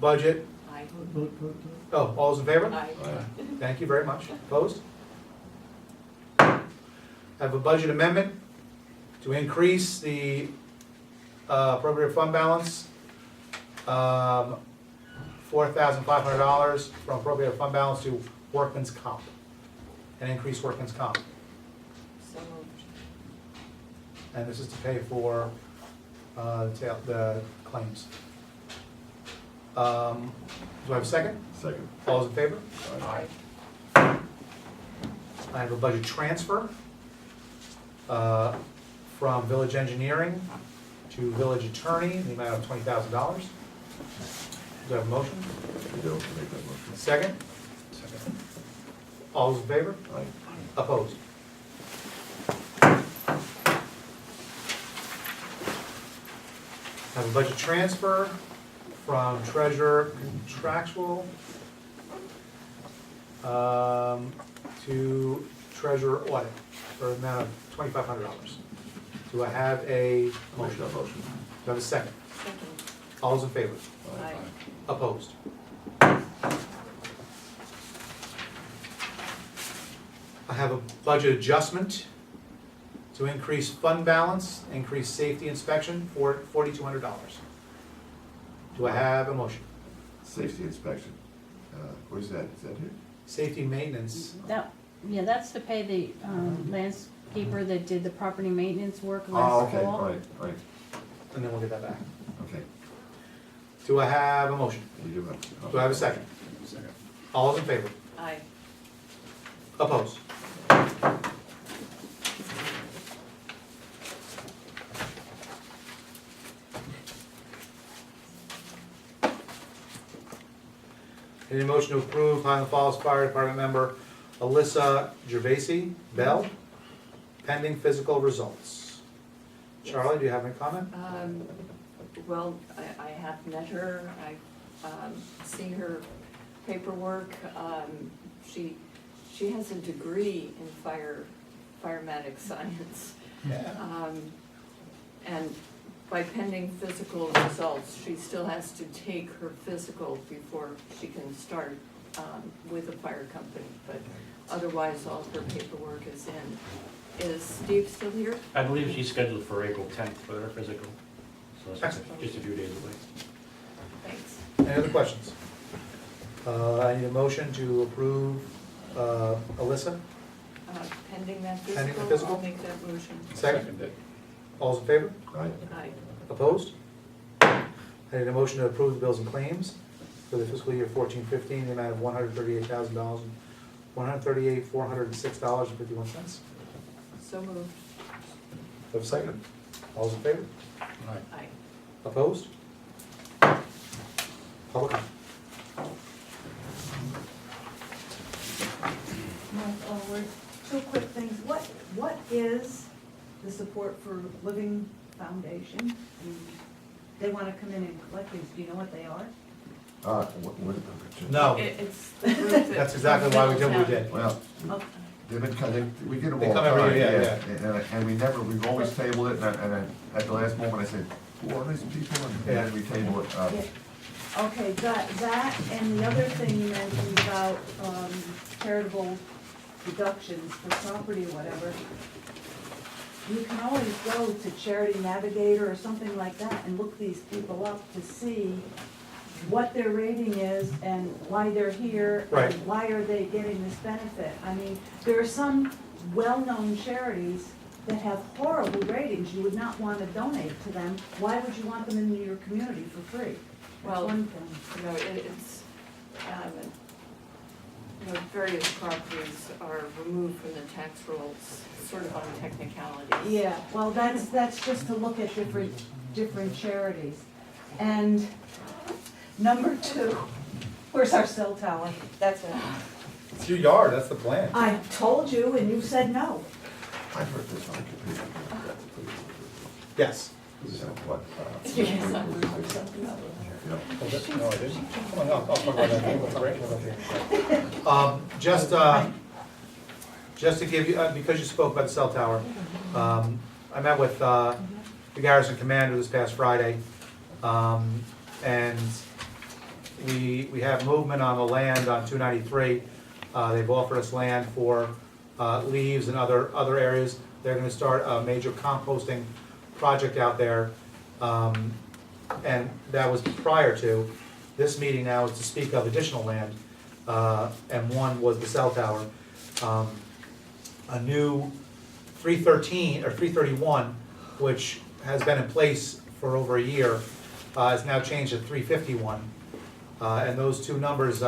budget. Aye. Oh, all those in favor? Aye. Aye. Thank you very much. Opposed? I have a budget amendment to increase the appropriate fund balance, $4,500 from appropriate fund balance to workman's comp, and increase workman's comp. So moved. And this is to pay for the claims. Do I have a second? Second. All those in favor? Aye. I have a budget transfer from village engineering to village attorney in the amount of $20,000. Do I have a motion? You do, make that motion. Second? Second. All those in favor? Aye. Opposed? I have a budget transfer from treasurer contractual to treasurer audit for an amount of $2,500. Do I have a Make motion? that motion. Do I have a second? Second. All those in favor? Aye. Opposed? I have a budget adjustment to increase fund balance, increase safety inspection for $4,200. Do I have a motion? Safety inspection. Where's that? Is that here? Safety maintenance, That's to pay the landscaper that did the property maintenance work Oh, last okay, fall. right. and then we'll get that back. Okay. Do I have a motion? You do have. Do I have a second? Second. All those in favor? Aye. Opposed? Any motion to approve Highland Falls Fire Department member Alyssa Gervasi Bell pending physical results? Charlie, do you have any comment? Well, I have met her, I've seen her paperwork. She has a degree in firematic science. Yeah. And by pending physical results, she still has to take her physical before she can start with a fire company. But otherwise, all her paperwork is in. Is Steve still here? I believe she's scheduled for April 10th for her physical, so it's just a few days away. Thanks. Any other questions? I need a motion to approve Alyssa. Pending that Pending the physical, physical? I'll make that motion. Second. All's in favor? Aye. Aye. Opposed? I need a motion to approve the bills and claims for the fiscal year 14-15, the amount of $138,000, $138,406.51. So moved. Have a second? All's in favor? Aye. Opposed? Public comment. Two quick things. What is the Support for Living Foundation? And they want to come in and collect these. Do you know what they are? No, It's the group that. that's exactly why we did what we did. Well, Okay. they've been, we get them They all the come every time, year, And we've always tabled it, and at the last moment I said, who are these people? And then we table it. Yeah. Okay, that, and the other thing you mentioned about charitable deductions for property or whatever, you can always go to Charity Navigator or something like that and look these people up to see what their rating is and why they're here. Right. And why are they getting this benefit? I mean, there are some well-known charities that have horrible ratings. You would not want to donate to them. Why would you want them in your community for free? That's Well, one thing. You know, various properties are removed from the tax rolls, sort of on technicalities. Yeah, well, that's just to look at different charities. And number two, where's our cell tower? That's it. It's your yard, that's the plan. I told you and you said no. I've heard this on computer. Yes. So what, Yes, I remember something about it. Yep. No, I didn't. Come on, I'll talk about that. Just to give you, because you spoke about the cell tower, I met with the garrison commander this past Friday, and we have movement on the land on 293. They've offered us land for leaves and other areas. They're gonna start a major composting project out there, and that was prior to. This meeting now is to speak of additional land, and one was the cell tower. A new 313, or 331, which has been in place for over a year, is now changed to 351. And those two numbers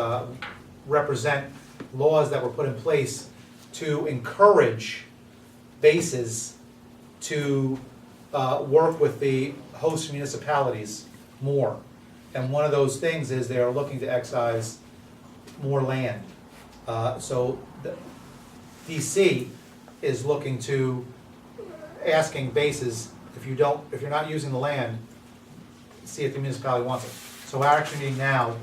represent laws that were put in place to encourage bases to work with the host municipalities more. And one of those things is they are looking to excise more land. So the DC is looking to, asking bases, if you're not using the land, see if the municipality wants it. So we're actually meeting now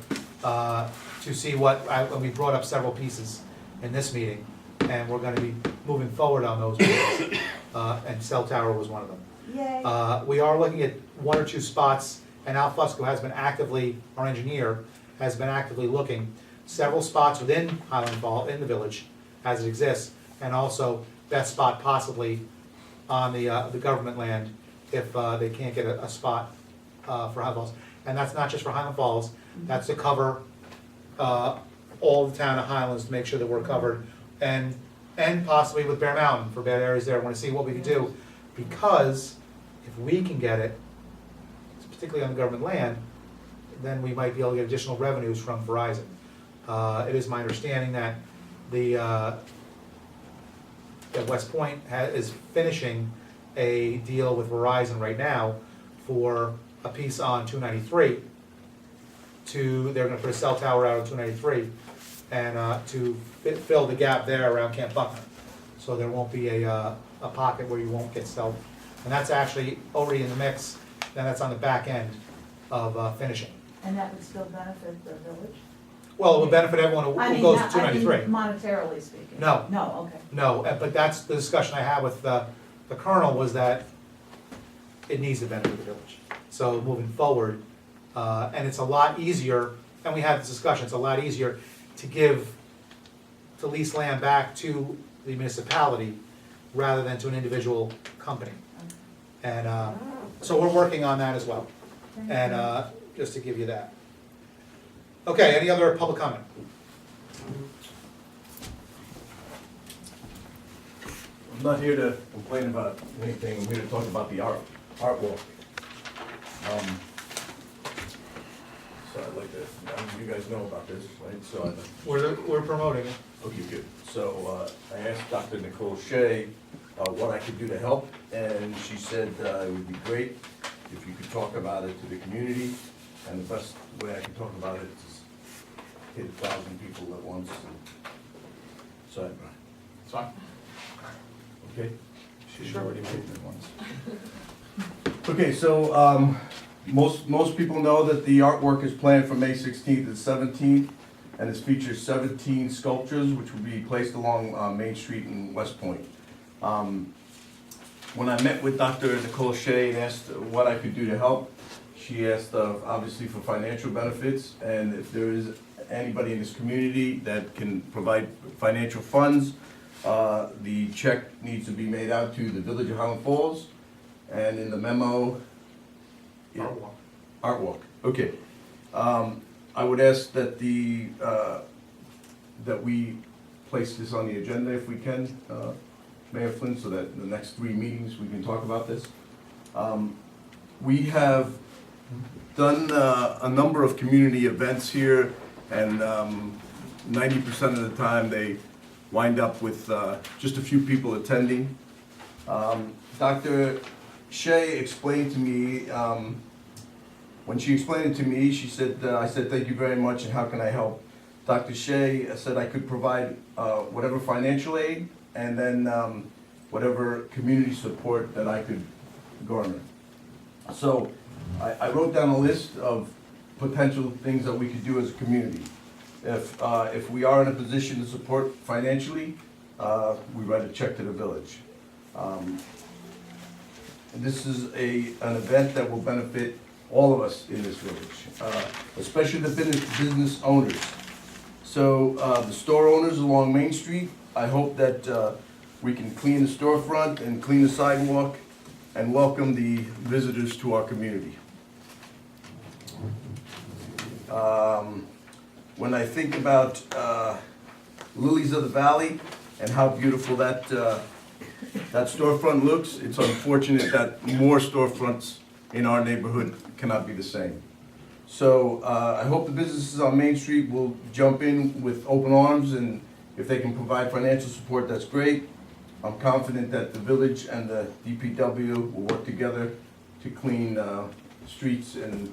to see and we brought up several pieces in this meeting, and we're gonna be moving forward on those pieces. And cell tower was one of them. Yay. We are looking at one or two spots, and Al Fusco has been actively, our engineer, has been actively looking. Several spots within Highland Fall, in the village, as it exists, and also that spot possibly on the government land, if they can't get a spot for Highland Falls. And that's not just for Highland Falls, that's to cover all the town of Highlands, to make sure that we're covered, and possibly with Bear Mountain for bad areas there. I wanna see what we can do, because if we can get it, particularly on the government land, then we might be able to get additional revenues from Verizon. It is my understanding that that West Point is finishing a deal with Verizon right now for a piece on 293. They're gonna put a cell tower out on 293, and to fill the gap there around Camp Buckner. So there won't be a pocket where you won't get cell And that's actually already in the mix, and that's on the back end of finishing. And that would still benefit the village? Well, it would benefit everyone who I mean, goes to not- I mean 293. monetarily speaking? No. No, okay. No, but that's the discussion I had with the colonel, was that it needs to benefit the village. So moving forward, and it's a lot easier, and we had this discussion, it's a lot easier to lease land back to the municipality rather than to an individual company. And so we're working on that as well, and just to give you that. Okay, any other public comment? I'm not here to complain about anything, I'm here to talk about the art walk. So I'd like to, you guys know about this, right? So We're promoting it. okay, good. So I asked Dr. Nicole Shea what I could do to help, and she said it would be great if you could talk about it to the community, and the best way I can talk about it is hit 1,000 people at once. So, Brian. It's fine. Okay? She's already made it once. Okay, so, most people know that the artwork is planned for May 16th and 17th, and it features 17 sculptures, which will be placed along Main Street in West Point. When I met with Dr. Nicole Shea and asked what I could do to help, she asked, obviously, for financial benefits, and if there is anybody in this community that can provide financial funds, the check needs to be made out to the Village of Highland Falls, and in the memo. Art walk. Art walk, okay. I would ask that that we place this on the agenda if we can, Mayor Flynn, so that in the next 3 meetings, we can talk about this. We have done a number of community events here, and 90% of the time, they wind up with just a few people attending. Dr. Shea explained to me, when she explained it to me, she said, I said, thank you very much, and how can I help? Dr. Shea said I could provide whatever financial aid, and then whatever community support that I could garner. So I wrote down a list of potential things that we could do as a community. If we are in a position to support financially, we write a check to the village. This is an event that will benefit all of us in this village, especially the business owners. So the store owners along Main Street, I hope that we can clean the storefront and clean the sidewalk and welcome the visitors to our community. When I think about Lilies of the Valley and how beautiful that storefront looks, it's unfortunate that more storefronts in our neighborhood cannot be the same. So I hope the businesses on Main Street will jump in with open arms, and if they can provide financial support, that's great. I'm confident that the village and the DPW will work together to clean streets and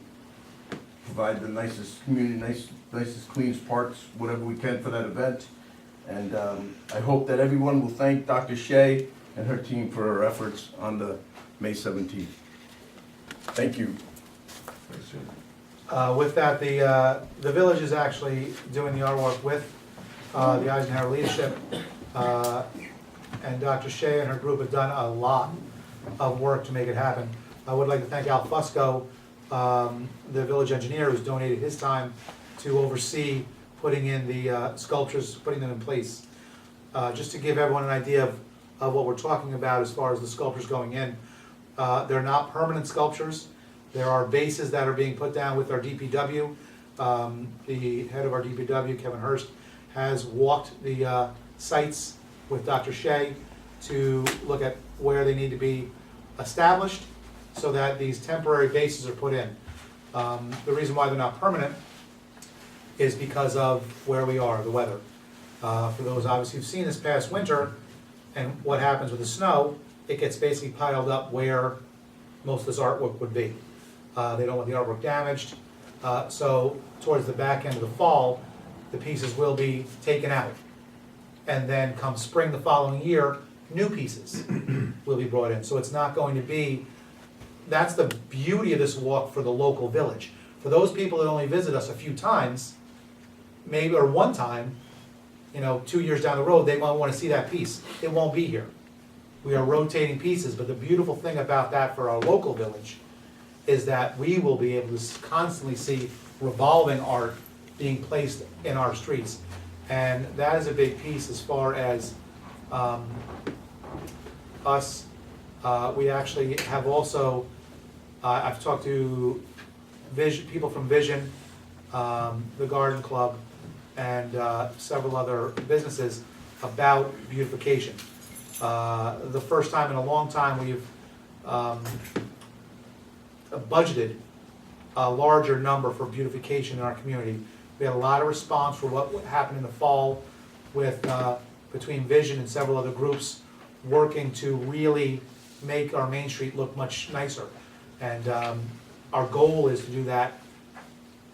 provide the nicest community, nicest, cleanest parks, whatever we can for that event. And I hope that everyone will thank Dr. Shea and her team for her efforts on the May 17th. Thank you. With that, the village is actually doing the artwork with the Eisenhower leadership. And Dr. Shea and her group have done a lot of work to make it happen. I would like to thank Al Fusco, the village engineer, who's donated his time to oversee putting in the sculptures, putting them in place. Just to give everyone an idea of what we're talking about as far as the sculptures going in. They're not permanent sculptures. There are bases that are being put down with our DPW. The head of our DPW, Kevin Hurst, has walked the sites with Dr. Shea to look at where they need to be established so that these temporary bases are put in. The reason why they're not permanent is because of where we are, the weather. For those obviously who've seen this past winter and what happens with the snow, it gets basically piled up where most of this artwork would be. They don't want the artwork damaged. So towards the back end of the fall, the pieces will be taken out. And then come spring the following year, new pieces will be brought in. So it's not going to be, that's the beauty of this walk for the local village. For those people that only visit us a few times, maybe, or one time, 2 years down the road, they might wanna see that piece. It won't be here. We are rotating pieces, but the beautiful thing about that for our local village is that we will be able to constantly see revolving art being placed in our streets. And that is a big piece as far as us. We actually have also, I've talked to people from Vision, the Garden Club, and several other businesses about beautification. The first time in a long time we've budgeted a larger number for beautification in our community. We had a lot of response for what happened in the fall with, between Vision and several other groups working to really make our Main Street look much nicer. And our goal is to do that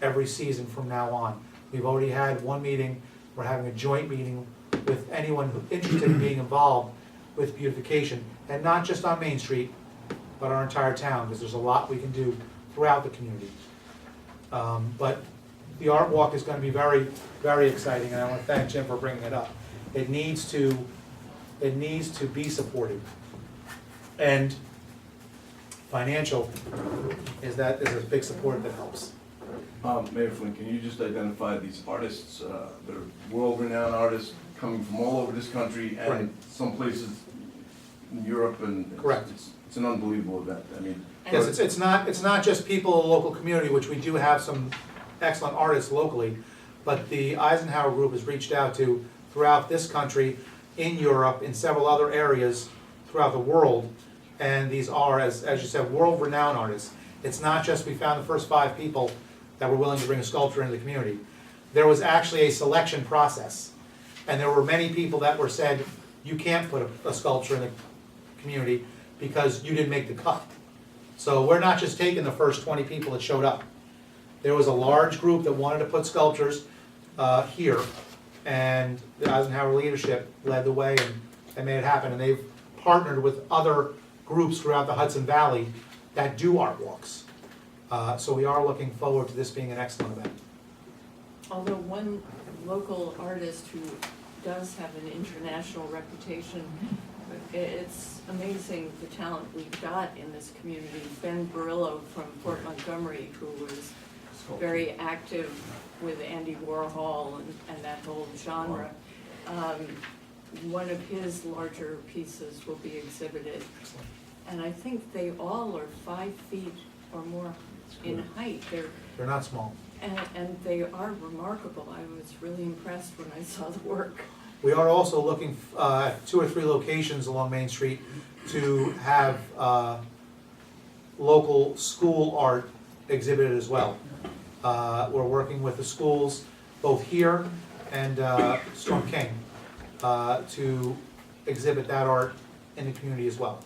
every season from now on. We've already had one meeting, we're having a joint meeting with anyone who's interested in being involved with beautification, and not just on Main Street, but our entire town, because there's a lot we can do throughout the community. But the art walk is going to be very, very exciting, and I want to thank Jim for bringing it up. It needs to be supported, and financial is a big support that helps. Mayor Flynn, can you just identify these artists, they're world-renowned artists coming from all over this country and Right. some places in Europe, and Correct. It's an unbelievable event. I mean, Yes, it's not just people in the local community, which we do have some excellent artists locally, but the Eisenhower Group has reached out to throughout this country, in Europe, in several other areas throughout the world, and these are, as you said, world-renowned artists. It's not just we found the first 5 people that were willing to bring a sculpture into the community. There was actually a selection process, and there were many people that were said, you can't put a sculpture in the community because you didn't make the cut. So we're not just taking the first 20 people that showed up. There was a large group that wanted to put sculptures here, and the Eisenhower leadership led the way, and they made it happen. And they've partnered with other groups throughout the Hudson Valley that do art walks. So we are looking forward to this being an excellent event. Although one local artist who does have an international reputation, it's amazing the talent we've got in this community. Ben Barillo from Fort Montgomery, who was very active with Andy Warhol and that whole genre. One of his larger pieces will be exhibited. And I think they all are 5 feet or more in height. They're not small. And they are remarkable. I was really impressed when I saw the work. We are also looking at 2 or 3 locations along Main Street to have local school art exhibited as well. We're working with the schools, both here and Storm King, to exhibit that art in the community as well.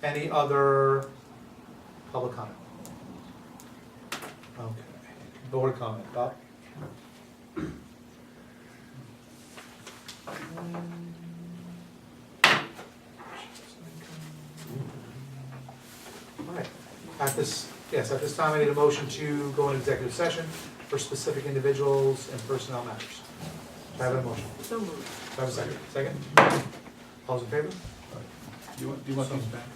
Any other public comment? Okay. Board comment, Bob? All right. At this time, I need a motion to go into executive session for specific individuals and personnel matters. Do I have a motion? So moved. Do I have a second? Second? All those in favor? Do you want these back?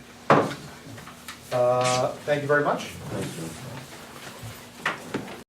Thank you very much. Thank you.